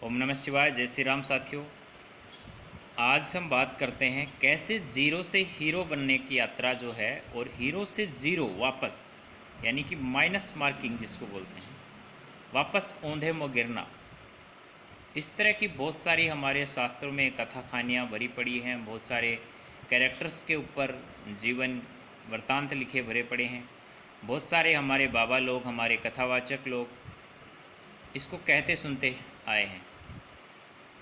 ओम नमः शिवाय। जय श्री राम साथियों। आज हम बात करते हैं कैसे ज़ीरो से हीरो बनने की यात्रा जो है और हीरो से ज़ीरो वापस यानी कि माइनस मार्किंग जिसको बोलते हैं, वापस औंधे में गिरना। इस तरह की बहुत सारी हमारे शास्त्रों में कथा कहानियाँ भरी पड़ी हैं। बहुत सारे कैरेक्टर्स के ऊपर जीवन वृत्तांत लिखे भरे पड़े हैं। बहुत सारे हमारे बाबा लोग, हमारे कथावाचक लोग इसको कहते सुनते आए हैं।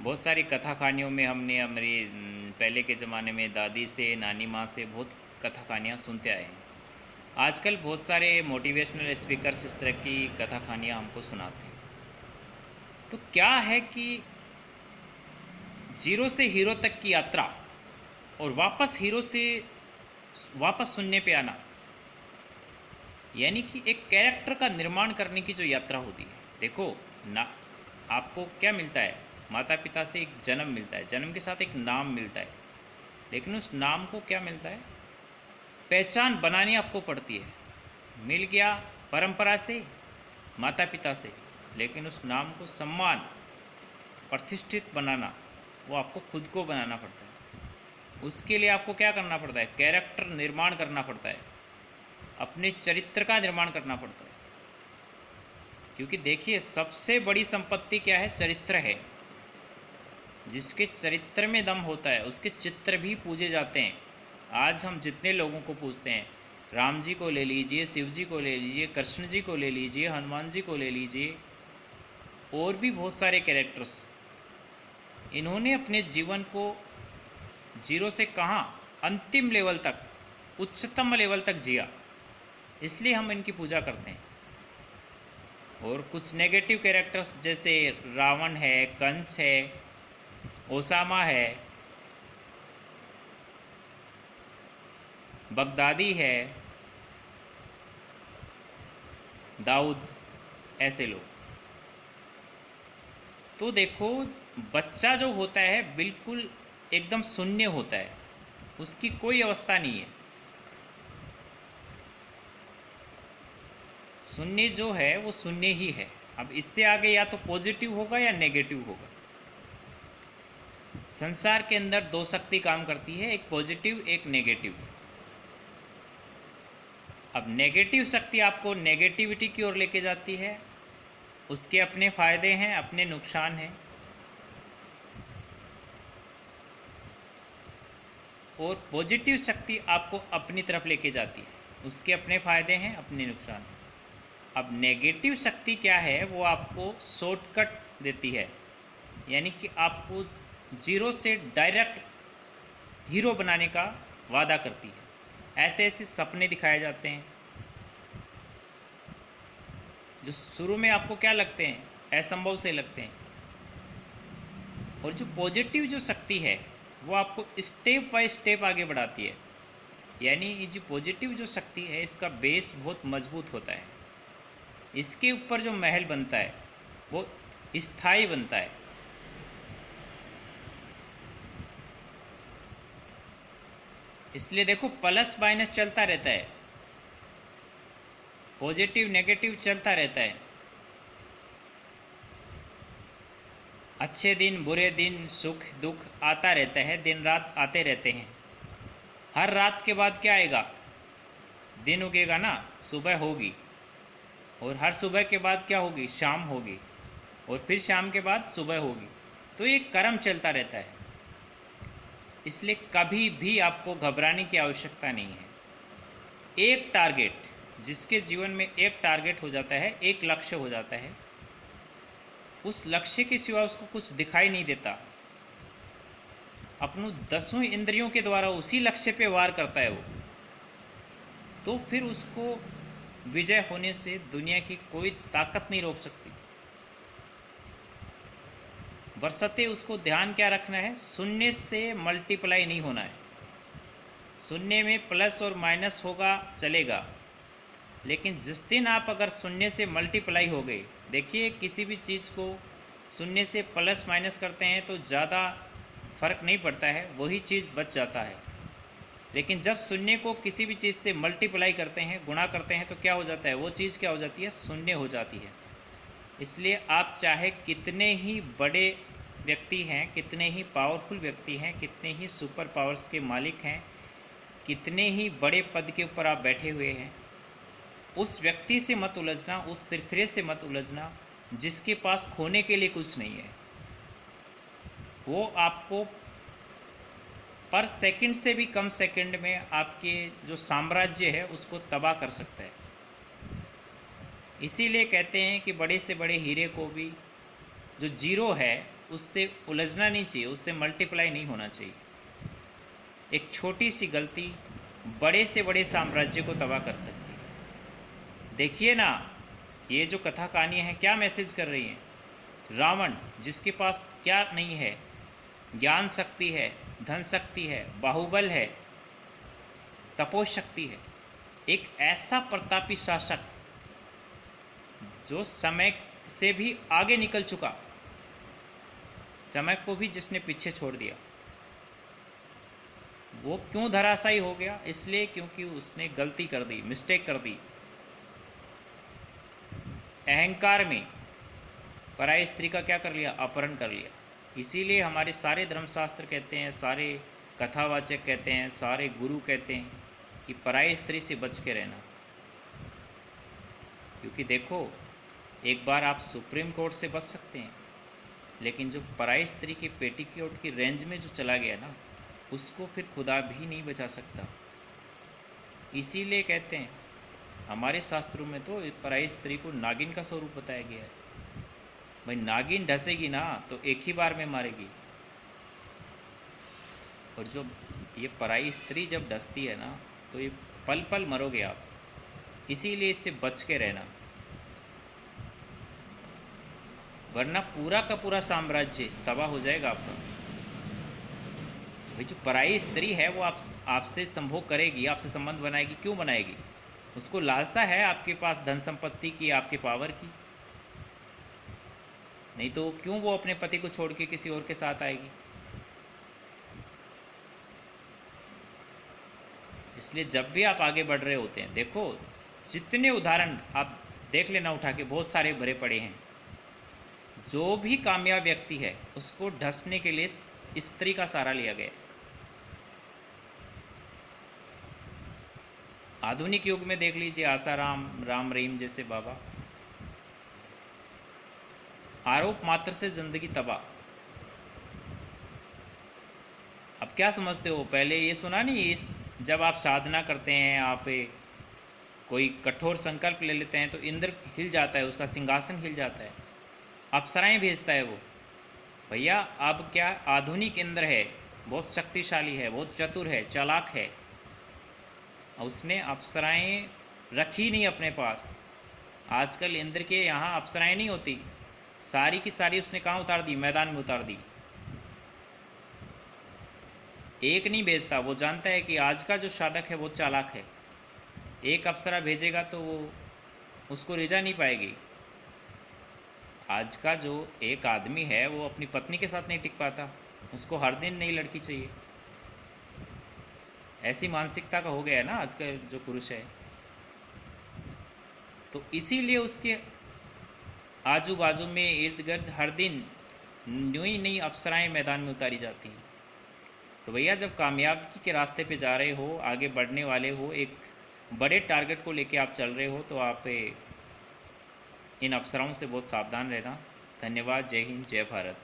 बहुत सारी कथा कहानियों में हमने हमारी पहले के ज़माने में दादी से, नानी माँ से बहुत कथा कहानियाँ सुनते आए हैं। आजकल बहुत सारे मोटिवेशनल स्पीकर्स इस तरह की कथा कहानियाँ हमको सुनाते हैं। तो क्या है कि जीरो से हीरो तक की यात्रा और वापस हीरो से वापस सुनने पे आना, यानी कि एक कैरेक्टर का निर्माण करने की जो यात्रा होती है। देखो ना, आपको क्या मिलता है? माता पिता से एक जन्म मिलता है, जन्म के साथ एक नाम मिलता है, लेकिन उस नाम को क्या मिलता है? पहचान बनानी आपको पड़ती है। मिल गया परंपरा से, माता पिता से, लेकिन उस नाम को सम्मान प्रतिष्ठित बनाना वो आपको खुद को बनाना पड़ता है। उसके लिए आपको क्या करना पड़ता है? कैरेक्टर निर्माण करना पड़ता है, अपने चरित्र का निर्माण करना पड़ता है। क्योंकि देखिए, सबसे बड़ी संपत्ति क्या है? चरित्र है। जिसके चरित्र में दम होता है उसके चित्र भी पूजे जाते हैं। आज हम जितने लोगों को पूजते हैं, राम जी को ले लीजिए, शिव जी को ले लीजिए, कृष्ण जी को ले लीजिए, हनुमान जी को ले लीजिए, और भी बहुत सारे कैरेक्टर्स, इन्होंने अपने जीवन को जीरो से कहाँ अंतिम लेवल तक, उच्चतम लेवल तक जिया, इसलिए हम इनकी पूजा करते हैं। और कुछ नेगेटिव कैरेक्टर्स जैसे रावण है, कंस है, ओसामा है, बगदादी है, दाऊद, ऐसे लोग। तो देखो, बच्चा जो होता है बिल्कुल एकदम शून्य होता है, उसकी कोई अवस्था नहीं है। शून्य जो है वो शून्य ही है। अब इससे आगे या तो पॉजिटिव होगा या नेगेटिव होगा। संसार के अंदर दो शक्ति काम करती है, एक पॉजिटिव, एक नेगेटिव। अब नेगेटिव शक्ति आपको नेगेटिविटी की ओर लेके जाती है, उसके अपने फायदे हैं, अपने नुकसान हैं। और पॉजिटिव शक्ति आपको अपनी तरफ लेके जाती है, उसके अपने फायदे हैं, अपने नुकसान। अब नेगेटिव शक्ति क्या है? वो आपको शॉर्टकट देती है, यानी कि आपको जीरो से डायरेक्ट हीरो बनाने का वादा करती है। ऐसे ऐसे सपने दिखाए जाते हैं जो शुरू में आपको क्या लगते हैं? असंभव से लगते हैं। और जो पॉजिटिव जो शक्ति है वो आपको स्टेप बाय स्टेप आगे बढ़ाती है। यानी ये जो पॉजिटिव जो शक्ति है, इसका बेस बहुत मजबूत होता है। इसके ऊपर जो महल बनता है वो स्थायी बनता है। इसलिए देखो, प्लस माइनस चलता रहता है, पॉजिटिव नेगेटिव चलता रहता है। अच्छे दिन, बुरे दिन, सुख दुख आता रहता है, दिन रात आते रहते हैं। हर रात के बाद क्या आएगा? दिन उगेगा ना, सुबह होगी। और हर सुबह के बाद क्या होगी? शाम होगी। और फिर शाम के बाद सुबह होगी। तो ये क्रम चलता रहता है। इसलिए कभी भी आपको घबराने की आवश्यकता नहीं है। एक टारगेट, जिसके जीवन में एक टारगेट हो जाता है, एक लक्ष्य हो जाता है, उस लक्ष्य के सिवा उसको कुछ दिखाई नहीं देता। अपनों 10 इंद्रियों के द्वारा उसी लक्ष्य पे वार करता है वो, तो फिर उसको विजय होने से दुनिया की कोई ताकत नहीं रोक सकती। बरसते उसको ध्यान क्या रखना है? शून्य से मल्टीप्लाई नहीं होना है। शून्य में प्लस और माइनस होगा, चलेगा, लेकिन जिस दिन आप अगर शून्य से मल्टीप्लाई हो गए, देखिए किसी भी चीज़ को शून्य से प्लस माइनस करते हैं तो ज़्यादा फर्क नहीं पड़ता है, वही चीज़ बच जाता है। लेकिन जब शून्य को किसी भी चीज़ से मल्टीप्लाई करते हैं, गुणा करते हैं, तो क्या हो जाता है? वो चीज़ क्या हो जाती है? शून्य हो जाती है। इसलिए आप चाहे कितने ही बड़े व्यक्ति हैं, कितने ही पावरफुल व्यक्ति हैं, कितने ही सुपर पावर्स के मालिक हैं, कितने ही बड़े पद के ऊपर आप बैठे हुए हैं, उस व्यक्ति से मत उलझना, उस सिरफिरे से मत उलझना जिसके पास खोने के लिए कुछ नहीं है। वो आपको पर सेकंड से भी कम सेकंड में आपके जो साम्राज्य है उसको तबाह कर सकता है। इसीलिए कहते हैं कि बड़े से बड़े हीरे को भी जो जीरो है उससे उलझना नहीं चाहिए, उससे मल्टीप्लाई नहीं होना चाहिए। एक छोटी सी गलती बड़े से बड़े साम्राज्य को तबाह कर सकती है। देखिए ना, ये जो कथा कहानियाँ हैं क्या मैसेज कर रही हैं। रावण जिसके पास क्या नहीं है, ज्ञान शक्ति है, धन शक्ति है, बाहुबल है, तपोशक्ति है, एक ऐसा प्रतापी शासक जो समय से भी आगे निकल चुका, समय को भी जिसने पीछे छोड़ दिया, वो क्यों धराशायी हो गया? इसलिए क्योंकि उसने गलती कर दी, मिस्टेक कर दी। अहंकार में पराई स्त्री का क्या कर लिया? अपहरण कर लिया। इसीलिए हमारे सारे धर्मशास्त्र कहते हैं, सारे कथावाचक कहते हैं, सारे गुरु कहते हैं कि पराई स्त्री से बच के रहना। क्योंकि देखो, एक बार आप सुप्रीम कोर्ट से बच सकते हैं, लेकिन जो पराई स्त्री की पेटीकोट की रेंज में जो चला गया ना, उसको फिर खुदा भी नहीं बचा सकता। इसीलिए कहते हैं हमारे शास्त्रों में तो पराई स्त्री को नागिन का स्वरूप बताया गया है। भाई नागिन डसेगी ना तो एक ही बार में मारेगी, और जो ये पराई स्त्री जब डसती है ना तो ये पल पल मरोगे आप। इसीलिए इससे बच के रहना, वरना पूरा का पूरा साम्राज्य तबाह हो जाएगा आपका। भाई जो पराई स्त्री है वो आपसे संभोग करेगी, आपसे संबंध बनाएगी। क्यों बनाएगी? उसको लालसा है आपके पास धन संपत्ति की, आपके पावर की। नहीं तो क्यों वो अपने पति को छोड़ के किसी और के साथ आएगी? इसलिए जब भी आप आगे बढ़ रहे होते हैं, देखो जितने उदाहरण आप देख लेना उठा के, बहुत सारे भरे पड़े हैं। जो भी कामयाब व्यक्ति है उसको ढसने के लिए स्त्री का सहारा लिया गया। आधुनिक युग में देख लीजिए, आसाराम, राम रहीम जैसे बाबा, आरोप मात्र से जिंदगी तबाह। अब क्या समझते हो? पहले ये सुना नहीं, इस जब आप साधना करते हैं, आप कोई कठोर संकल्प ले लेते हैं तो इंद्र हिल जाता है, उसका सिंहासन हिल जाता है, अप्सराएं भेजता है वो। भैया अब क्या आधुनिक इंद्र है, बहुत शक्तिशाली है, बहुत चतुर है, चालाक है, उसने अप्सराएं रखी नहीं अपने पास। आजकल इंद्र के यहाँ अप्सराएं नहीं होती, सारी की सारी उसने कहाँ उतार दी? मैदान में उतार दी। एक नहीं भेजता, वो जानता है कि आज का जो साधक है वो चालाक है, एक अप्सरा भेजेगा तो वो उसको रिझा नहीं पाएगी। आज का जो एक आदमी है वो अपनी पत्नी के साथ नहीं टिक पाता, उसको हर दिन नई लड़की चाहिए। ऐसी मानसिकता का हो गया है ना आज का जो पुरुष है। तो इसीलिए उसके आजू बाजू में इर्द गिर्द हर दिन नई नई अप्सराएं मैदान में उतारी जाती हैं। तो भैया जब कामयाबी के रास्ते पे जा रहे हो, आगे बढ़ने वाले हो, एक बड़े टारगेट को लेके आप चल रहे हो, तो आप इन अप्सराओं से बहुत सावधान रहना। धन्यवाद। जय हिंद, जय भारत।